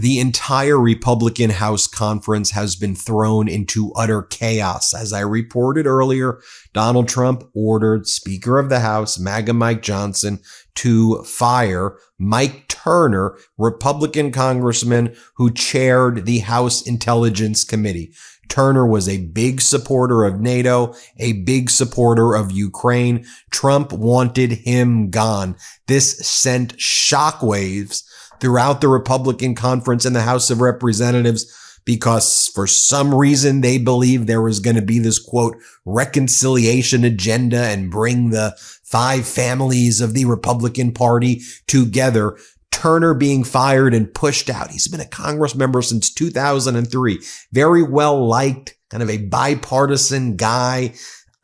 The entire Republican House conference has been thrown into utter chaos. As I reported earlier, Donald Trump ordered Speaker of the House, MAGA Mike Johnson, to fire Mike Turner, Republican congressman who chaired the House Intelligence Committee. Turner was a big supporter of NATO, a big supporter of Ukraine. Trump wanted him gone. This sent shockwaves throughout the Republican conference in the House of Representatives because for some reason they believed there was going to be this, quote, reconciliation agenda and bring the 5 families of the Republican Party together. Turner being fired and pushed out. He's been a Congress member since 2003. Very well liked, kind of a bipartisan guy.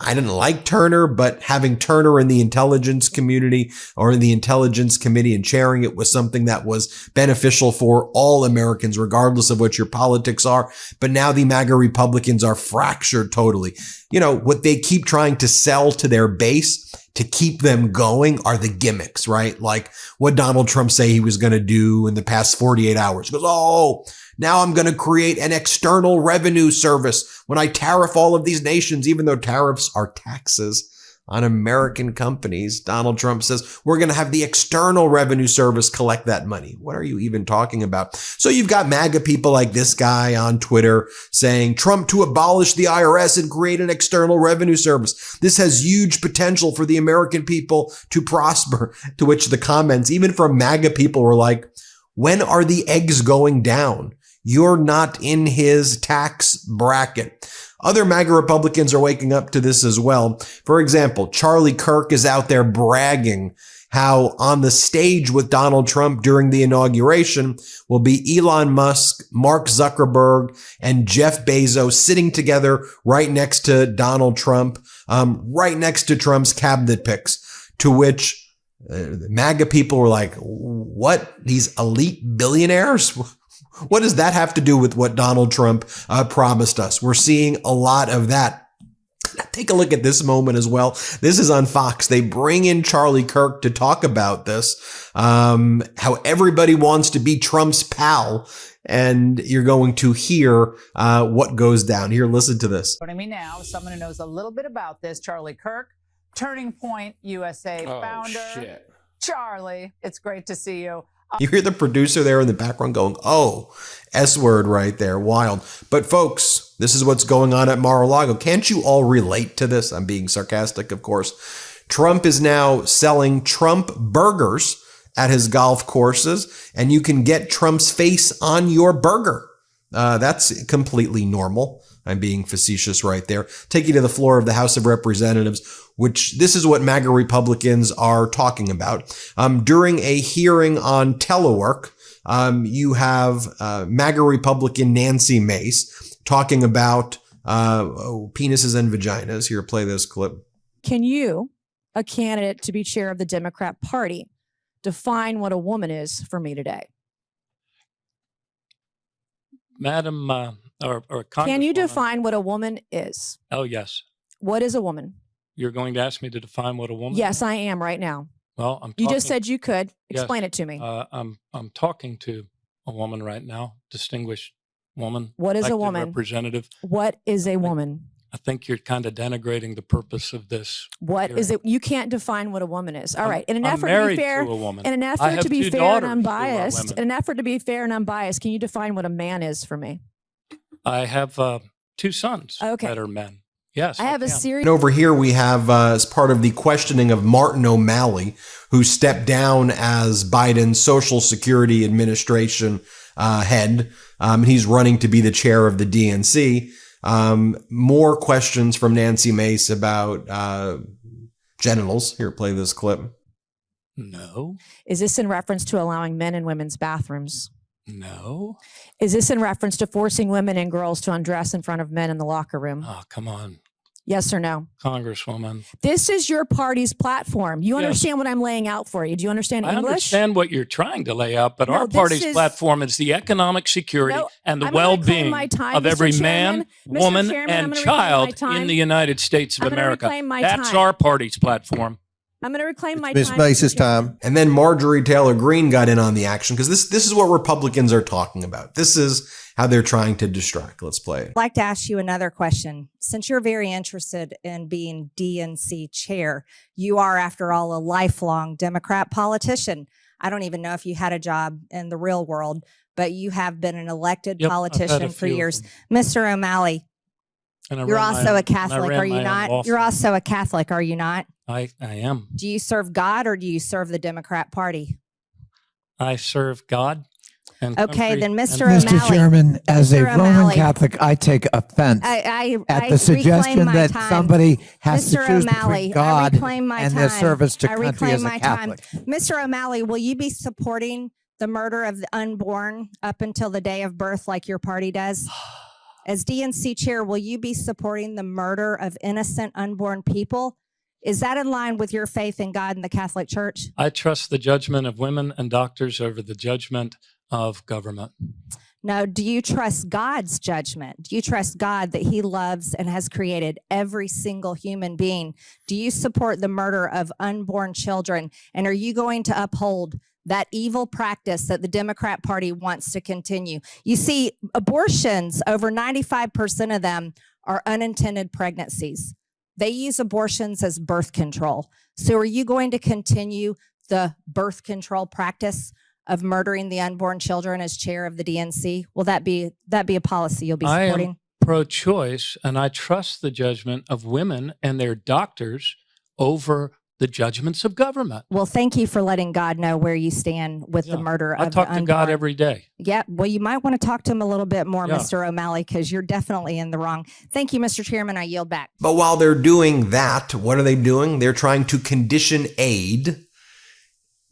I didn't like Turner, but having Turner in the intelligence community or in the intelligence committee and chairing it was something that was beneficial for all Americans, regardless of what your politics are. But now the MAGA Republicans are fractured totally. You know, what they keep trying to sell to their base to keep them going are the gimmicks, right? Like what Donald Trump say he was going to do in the past 48 hours. He goes, oh, now I'm going to create an external revenue service when I tariff all of these nations, even though tariffs are taxes on American companies. Donald Trump says, we're going to have the external revenue service collect that money. What are you even talking about? So you've got MAGA people like this guy on Twitter saying Trump to abolish the IRS and create an external revenue service. This has huge potential for the American people to prosper. To which the comments, even from MAGA people, were like, when are the eggs going down? You're not in his tax bracket. Other MAGA Republicans are waking up to this as well. For example, Charlie Kirk is out there bragging how on the stage with Donald Trump during the inauguration will be Elon Musk, Mark Zuckerberg, and Jeff Bezos sitting together right next to Donald Trump, right next to Trump's cabinet picks, to which MAGA people were like, what? These elite billionaires? What does that have to do with what Donald Trump promised us? We're seeing a lot of that. Take a look at this moment as well. This is on Fox. They bring in Charlie Kirk to talk about this, how everybody wants to be Trump's pal. And you're going to hear what goes down. Here, listen to this. Joining me now is someone who knows a little bit about this, Charlie Kirk, Turning Point USA founder. Shit. Charlie, it's great to see you. You hear the producer there in the background going, oh, S word right there. Wild. But folks, this is what's going on at Mar-a-Lago. Can't you all relate to this? I'm being sarcastic, of course. Trump is now selling Trump burgers at his golf courses, and you can get Trump's face on your burger. That's completely normal. I'm being facetious right there. Take you to the floor of the House of Representatives, which this is what MAGA Republicans are talking about. During a hearing on telework, you have MAGA Republican Nancy Mace talking about penises and vaginas. Here, play this clip. Can you, a candidate to be chair of the Democrat Party, define what a woman is for me today? Madam, or can you define what a woman is? Oh, yes. What is a woman? You're going to ask me to define what a woman Yes, is? I am right now. Well, you just said you could. Explain yes, it to me. I'm talking to a woman right now, distinguished woman. What is a woman? Representative. What is a woman? I think you're kind of denigrating the purpose of this. What hearing. is it? You can't define what a woman is. All right. In an I'm effort married to be fair, to a woman. in an I effort have to be two fair and daughters who are unbiased, women. in an effort to be fair and unbiased, can you define what a man is for me? I have 2 sons that are men. Yes, I have a series. And over here we have, as part of the questioning of Martin O'Malley, who stepped down as Biden's Social Security Administration head. He's running to be the chair of the DNC. More questions from Nancy Mace about genitals. Here, play this clip. No. Is this in reference to allowing men in women's bathrooms? No. Is this in reference to forcing women and girls to undress in front of men in the locker room? Oh, come on. Yes or no? Congresswoman. This is your party's platform. You understand what I'm laying out for you. Do you understand English? I understand what you're trying to lay out, but our party's platform is the economic security and the well-being of every man, woman, and child in the United States of America. That's our party's platform. I'm going to reclaim my Ms. time. Meiselas' time. And then Marjorie Taylor Greene got in on the action because this is what Republicans are talking about. This is how they're trying to distract. Let's play it. I'd like to ask you another question. Since you're very interested in being DNC chair, you are, after all, a lifelong Democrat politician. I don't even know if you had a job in the real world, but you have been an elected politician for years. Mr. O'Malley, you're also a Catholic, are you not? You're also a Catholic, are you not? I am. Do you serve God or do you serve the Democrat Party? I serve God. And okay, then Mr. O'Malley. Mr. Chairman, as a Roman Catholic, I take offense at the suggestion that somebody has to choose between God and their service to country as a Catholic. Mr. O'Malley, will you be supporting the murder of the unborn up until the day of birth like your party does? As DNC chair, will you be supporting the murder of innocent unborn people? Is that in line with your faith in God and the Catholic Church? I trust the judgment of women and doctors over the judgment of government. Now, do you trust God's judgment? Do you trust God that he loves and has created every single human being? Do you support the murder of unborn children? And are you going to uphold that evil practice that the Democrat Party wants to continue? You see, abortions, over 95% of them are unintended pregnancies. They use abortions as birth control. So are you going to continue the birth control practice of murdering the unborn children as chair of the DNC? Will that be a policy you'll be supporting? I am pro-choice, and I trust the judgment of women and their doctors over the judgments of government. Well, thank you for letting God know where you stand with the murder of the unborn. I talk to God every day. Yeah, well, you might want to talk to him a little bit more, Mr. O'Malley, because you're definitely in the wrong. Thank you, Mr. Chairman. I yield back. But while they're doing that, what are they doing? They're trying to condition aid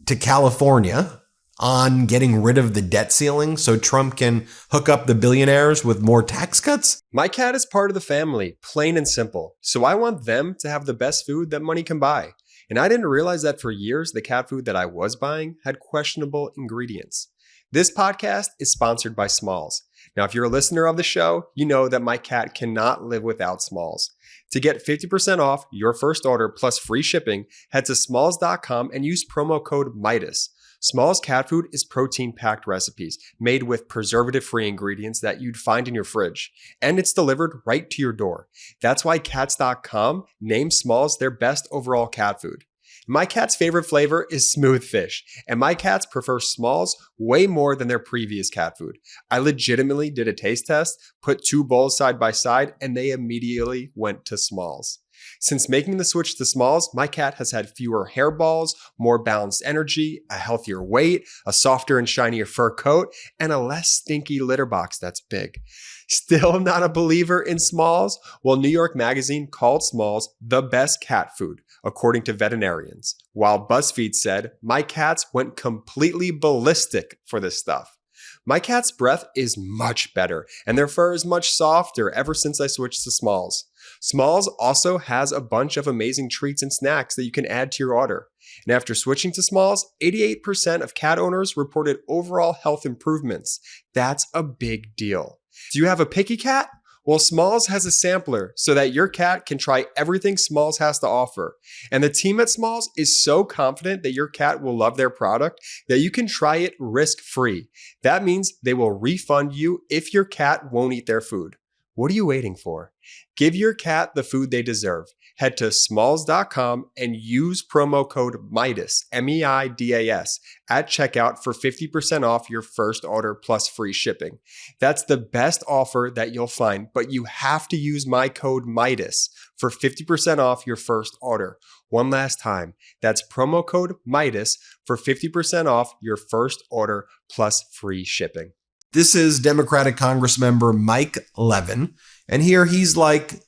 to California on getting rid of the debt ceiling so Trump can hook up the billionaires with more tax cuts? My cat is part of the family, plain and simple. So I want them to have the best food that money can buy. And I didn't realize that for years, the cat food that I was buying had questionable ingredients. This podcast is sponsored by Smalls. Now, if you're a listener of the show, you know that my cat cannot live without Smalls. To get 50% off your first order plus free shipping, head to smalls.com and use promo code MIDAS. Smalls cat food is protein-packed recipes made with preservative-free ingredients that you'd find in your fridge, and it's delivered right to your door. That's why Cats.com named Smalls their best overall cat food. My cat's favorite flavor is smooth fish, and my cats prefer Smalls way more than their previous cat food. I legitimately did a taste test, put two bowls side by side, and they immediately went to Smalls. Since making the switch to Smalls, my cat has had fewer hairballs, more balanced energy, a healthier weight, a softer and shinier fur coat, and a less stinky litter box that's big. Still not a believer in Smalls? Well, New York Magazine called Smalls the best cat food, according to veterinarians, while BuzzFeed said, my cats went completely ballistic for this stuff. My cat's breath is much better, and their fur is much softer ever since I switched to Smalls. Smalls also has a bunch of amazing treats and snacks that you can add to your order. And after switching to Smalls, 88% of cat owners reported overall health improvements. That's a big deal. Do you have a picky cat? Well, Smalls has a sampler so that your cat can try everything Smalls has to offer. And the team at Smalls is so confident that your cat will love their product that you can try it risk-free. That means they will refund you if your cat won't eat their food. What are you waiting for? Give your cat the food they deserve. Head to smalls.com and use promo code MIDAS, M-E-I-D-A-S, at checkout for 50% off your first order plus free shipping. That's the best offer that you'll find, but you have to use my code MIDAS for 50% off your first order. One last time, that's promo code MIDAS for 50% off your first order plus free shipping. This is Democratic Congressmember Mike Levin, and here he's like,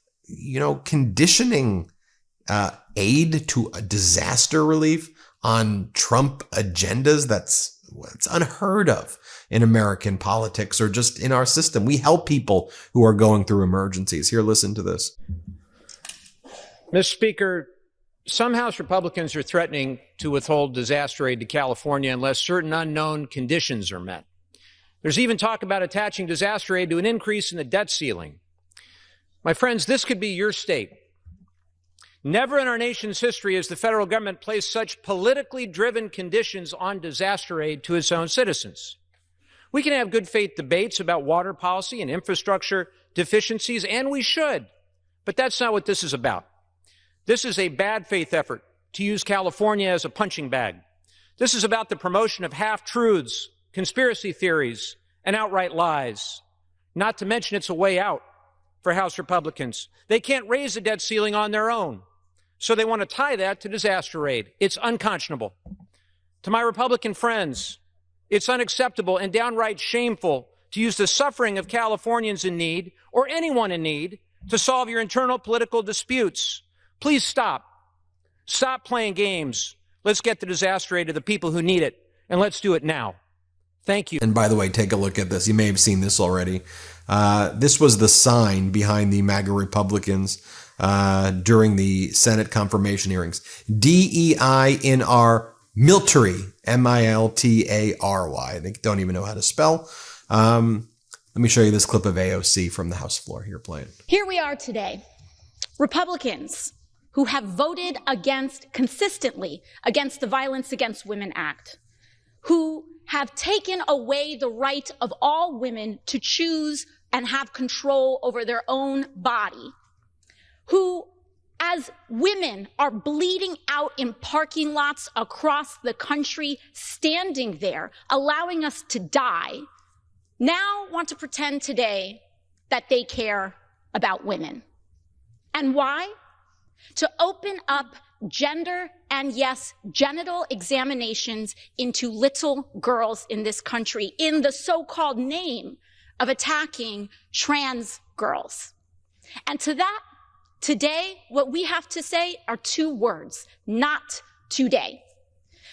conditioning aid to a disaster relief on Trump agendas. That's unheard of in American politics or just in our system. We help people who are going through emergencies. Here, listen to this. Mr. Speaker, some House Republicans are threatening to withhold disaster aid to California unless certain unknown conditions are met. There's even talk about attaching disaster aid to an increase in the debt ceiling. My friends, this could be your state. Never in our nation's history has the federal government placed such politically driven conditions on disaster aid to its own citizens. We can have good faith debates about water policy and infrastructure deficiencies, and we should, but that's not what this is about. This is a bad faith effort to use California as a punching bag. This is about the promotion of half-truths, conspiracy theories, and outright lies. Not to mention it's a way out for House Republicans. They can't raise the debt ceiling on their own, so they want to tie that to disaster aid. It's unconscionable. To my Republican friends, it's unacceptable and downright shameful to use the suffering of Californians in need, or anyone in need, to solve your internal political disputes. Please stop. Stop playing games. Let's get the disaster aid to the people who need it, and let's do it now. Thank you. And by the way, take a look at this. You may have seen this already. This was the sign behind the MAGA Republicans during the Senate confirmation hearings. DEI in our military, M-I-L-T-A-R-Y. They don't even know how to spell. Let me show you this clip of AOC from the House floor. Here, play it. Here we are today, Republicans who have voted consistently against the Violence Against Women Act, who have taken away the right of all women to choose and have control over their own body, who, as women are bleeding out in parking lots across the country, standing there, allowing us to die, now want to pretend today that they care about women. And why? To open up gender and, yes, genital examinations into little girls in this country in the so-called name of attacking trans girls. And to that, today, what we have to say are two words: not today.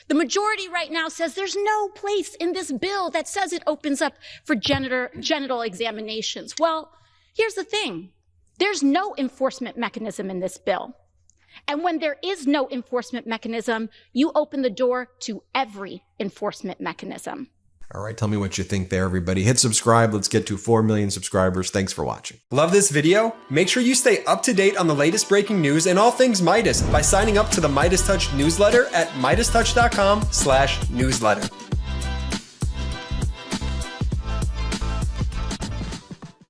The majority right now says there's no place in this bill that says it opens up for genital examinations. Well, here's the thing. There's no enforcement mechanism in this bill. And when there is no enforcement mechanism, you open the door to every enforcement mechanism. All right, tell me what you think there, everybody. Hit subscribe. Let's get to 4 million subscribers. Thanks for watching. Love this video? Make sure you stay up to date on the latest breaking news and all things Midas by signing up to the MeidasTouch newsletter at MeidasTouch.com/newsletter.